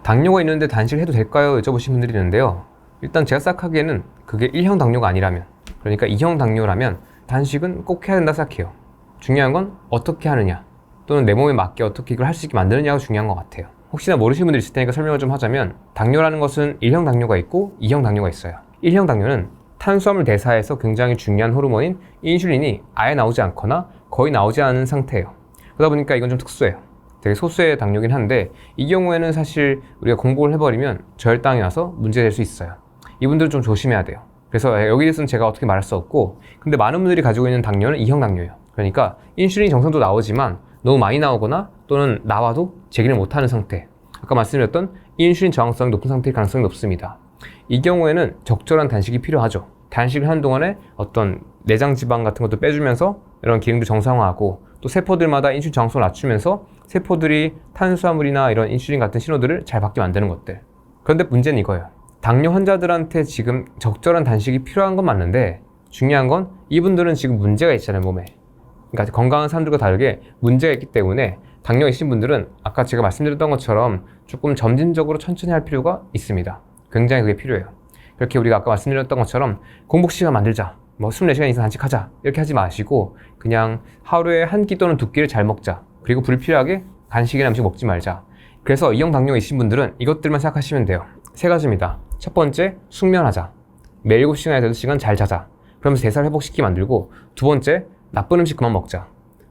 당뇨가 있는데 단식을 해도 될까요? 여쭤보신 분들이 있는데요. 일단 제가 생각하기에는 그게 1형 당뇨가 아니라면, 그러니까 2형 당뇨라면 단식은 꼭 해야 된다 생각해요. 중요한 건 어떻게 하느냐, 또는 내 몸에 맞게 어떻게 이걸 할 수 있게 만드느냐가 중요한 것 같아요. 혹시나 모르시는 분들이 있을 테니까 설명을 좀 하자면, 당뇨라는 것은 1형 당뇨가 있고 2형 당뇨가 있어요. 1형 당뇨는 탄수화물 대사에서 굉장히 중요한 호르몬인 인슐린이 아예 나오지 않거나 거의 나오지 않은 상태예요. 그러다 보니까 이건 좀 특수해요. 되게 소수의 당뇨긴 한데, 이 경우에는 사실 우리가 공복을 해버리면 저혈당이 나서 문제가 될 수 있어요. 이분들은 좀 조심해야 돼요. 그래서 여기에 대해서는 제가 어떻게 말할 수 없고, 근데 많은 분들이 가지고 있는 당뇨는 2형 당뇨예요. 그러니까 인슐린이 정상도 나오지만 너무 많이 나오거나 또는 나와도 제기를 못하는 상태, 아까 말씀드렸던 인슐린 저항성이 높은 상태일 가능성이 높습니다. 이 경우에는 적절한 단식이 필요하죠. 단식을 하는 동안에 어떤 내장 지방 같은 것도 빼주면서 이런 기능도 정상화하고, 또 세포들마다 인슐린 저항성을 낮추면서 세포들이 탄수화물이나 이런 인슐린 같은 신호들을 잘 받게 만드는 것들. 그런데 문제는 이거예요. 당뇨 환자들한테 지금 적절한 단식이 필요한 건 맞는데, 중요한 건 이분들은 지금 문제가 있잖아요, 몸에. 그러니까 건강한 사람들과 다르게 문제가 있기 때문에 당뇨가 있으신 분들은 아까 제가 말씀드렸던 것처럼 조금 점진적으로 천천히 할 필요가 있습니다. 굉장히 그게 필요해요. 그렇게 우리가 아까 말씀드렸던 것처럼 공복 시간 만들자, 뭐 24시간 이상 단식하자, 이렇게 하지 마시고 그냥 하루에 한 끼 또는 두 끼를 잘 먹자, 그리고 불필요하게 간식이나 음식 먹지 말자. 그래서 2형 당뇨가 있으신 분들은 이것들만 생각하시면 돼요. 세 가지입니다. 첫 번째, 숙면하자. 매일 7시간에서 8시간 잘 자자. 그러면서 대사를 회복시키게 만들고, 두 번째, 나쁜 음식 그만 먹자.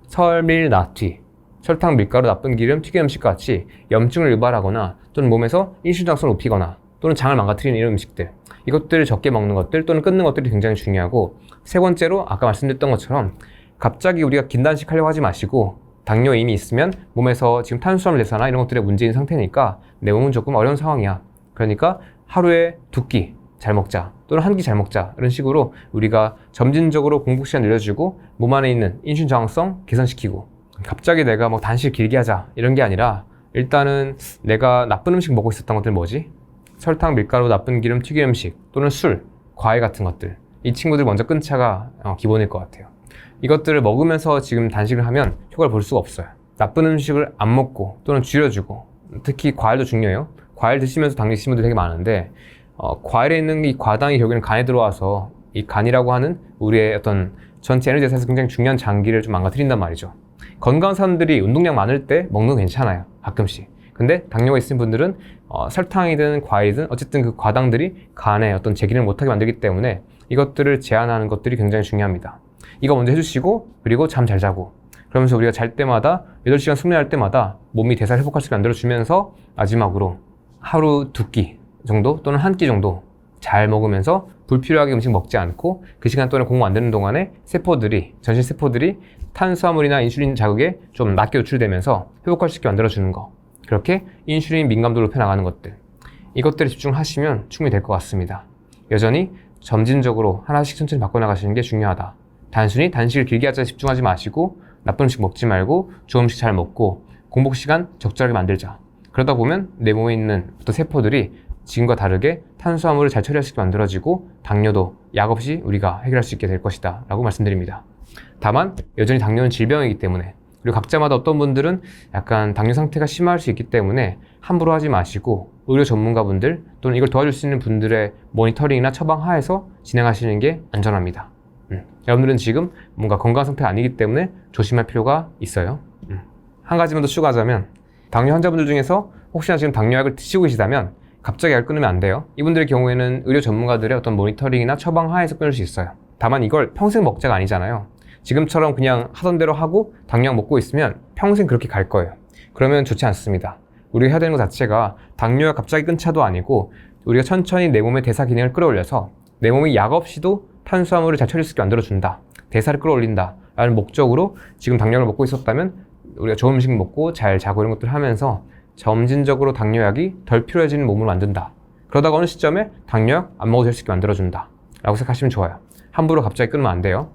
설밀, 나튀, 설탕, 밀가루, 나쁜 기름, 튀긴 음식과 같이 염증을 유발하거나 또는 몸에서 인슐린 저항성을 높이거나 또는 장을 망가뜨리는 이런 음식들, 이것들을 적게 먹는 것들 또는 끊는 것들이 굉장히 중요하고, 세 번째로 아까 말씀드렸던 것처럼 갑자기 우리가 긴 단식 하려고 하지 마시고, 당뇨 이미 있으면 몸에서 지금 탄수화물 대사나 이런 것들에 문제인 상태니까 내 몸은 조금 어려운 상황이야. 그러니까 하루에 두 끼 잘 먹자, 또는 한 끼 잘 먹자, 이런 식으로 우리가 점진적으로 공복 시간 늘려주고 몸 안에 있는 인슐린 저항성 개선시키고, 갑자기 내가 뭐 단식 길게 하자 이런 게 아니라, 일단은 내가 나쁜 음식 먹고 있었던 것들 뭐지? 설탕, 밀가루, 나쁜 기름, 튀긴 음식 또는 술, 과일 같은 것들, 이 친구들 먼저 끊자가 기본일 것 같아요. 이것들을 먹으면서 지금 단식을 하면 효과를 볼 수가 없어요. 나쁜 음식을 안 먹고 또는 줄여주고, 특히 과일도 중요해요. 과일 드시면서 당뇨 있으신 분들 되게 많은데, 과일에 있는 이 과당이 결국에는 간에 들어와서 이 간이라고 하는 우리의 어떤 전체 에너지 대사에서 굉장히 중요한 장기를 좀 망가뜨린단 말이죠. 건강한 사람들이 운동량 많을 때 먹는 건 괜찮아요, 가끔씩. 근데 당뇨가 있으신 분들은 설탕이든 과일이든 어쨌든 그 과당들이 간에 어떤 제기를 못하게 만들기 때문에 이것들을 제한하는 것들이 굉장히 중요합니다. 이거 먼저 해주시고, 그리고 잠 잘 자고, 그러면서 우리가 잘 때마다 8시간 숙면할 때마다 몸이 대사를 회복할 수 있게 만들어주면서 마지막으로 하루 두 끼 정도 또는 한 끼 정도 잘 먹으면서 불필요하게 음식 먹지 않고, 그 시간 동안에 공복 만드는 동안에 세포들이, 전신 세포들이 탄수화물이나 인슐린 자극에 좀 낮게 노출되면서 회복할 수 있게 만들어주는 거, 그렇게 인슐린 민감도를 높여나가는 것들, 이것들에 집중하시면 충분히 될 것 같습니다. 여전히 점진적으로 하나씩 천천히 바꿔나가시는 게 중요하다. 단순히 단식을 길게 하자 집중하지 마시고, 나쁜 음식 먹지 말고 좋은 음식 잘 먹고 공복 시간 적절하게 만들자. 그러다 보면 내 몸에 있는 어떤 세포들이 지금과 다르게 탄수화물을 잘 처리할 수 있게 만들어지고, 당뇨도 약 없이 우리가 해결할 수 있게 될 것이다 라고 말씀드립니다. 다만 여전히 당뇨는 질병이기 때문에, 그리고 각자마다 어떤 분들은 약간 당뇨 상태가 심할 수 있기 때문에 함부로 하지 마시고, 의료 전문가분들 또는 이걸 도와줄 수 있는 분들의 모니터링이나 처방 하에서 진행하시는 게 안전합니다. 여러분들은 지금 뭔가 건강 상태가 아니기 때문에 조심할 필요가 있어요. 한 가지만 더 추가하자면, 당뇨 환자분들 중에서 혹시나 지금 당뇨약을 드시고 계시다면 갑자기 약을 끊으면 안 돼요. 이분들의 경우에는 의료 전문가들의 어떤 모니터링이나 처방 하에서 끊을 수 있어요. 다만 이걸 평생 먹자가 아니잖아요. 지금처럼 그냥 하던 대로 하고 당뇨약 먹고 있으면 평생 그렇게 갈 거예요. 그러면 좋지 않습니다. 우리가 해야 되는 것 자체가 당뇨약 갑자기 끊자도 아니고, 우리가 천천히 내 몸의 대사 기능을 끌어올려서 내 몸이 약 없이도 탄수화물을 잘 처리할 수 있게 만들어준다, 대사를 끌어올린다 라는 목적으로 지금 당뇨약을 먹고 있었다면, 우리가 좋은 음식 먹고 잘 자고 이런 것들을 하면서 점진적으로 당뇨약이 덜 필요해지는 몸을 만든다. 그러다가 어느 시점에 당뇨약 안 먹어도 될 수 있게 만들어준다 라고 생각하시면 좋아요. 함부로 갑자기 끊으면 안 돼요.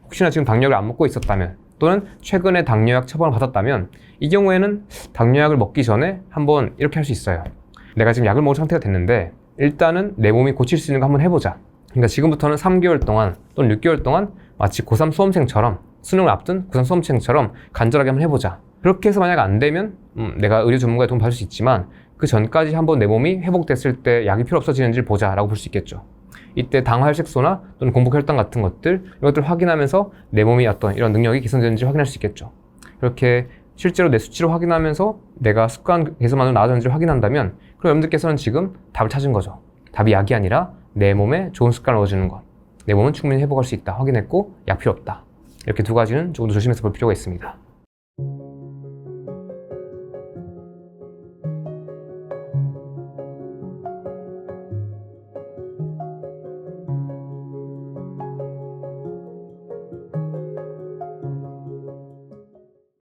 혹시나 지금 당뇨약을 안 먹고 있었다면, 또는 최근에 당뇨약 처방을 받았다면, 이 경우에는 당뇨약을 먹기 전에 한번 이렇게 할 수 있어요. 내가 지금 약을 먹은 상태가 됐는데 일단은 내 몸이 고칠 수 있는 거 한번 해보자. 그러니까 지금부터는 3개월 동안 또는 6개월 동안 마치 고3 수험생처럼, 수능을 앞둔 고3 수험생처럼 간절하게 한번 해보자. 그렇게 해서 만약 안 되면 내가 의료 전문가의 도움 받을 수 있지만, 그 전까지 한번 내 몸이 회복됐을 때 약이 필요 없어지는지를 보자라고 볼 수 있겠죠. 이때 당화혈색소나 또는 공복혈당 같은 것들, 이것들 확인하면서 내 몸이 어떤 이런 능력이 개선되는지 확인할 수 있겠죠. 이렇게 실제로 내 수치를 확인하면서 내가 습관 개선만으로 나아졌는지를 확인한다면 그럼 여러분들께서는 지금 답을 찾은 거죠. 답이 약이 아니라 내 몸에 좋은 습관을 얻어주는 것. 내 몸은 충분히 회복할 수 있다. 확인했고 약 필요 없다. 이렇게 두 가지는 조금 더 조심해서 볼 필요가 있습니다.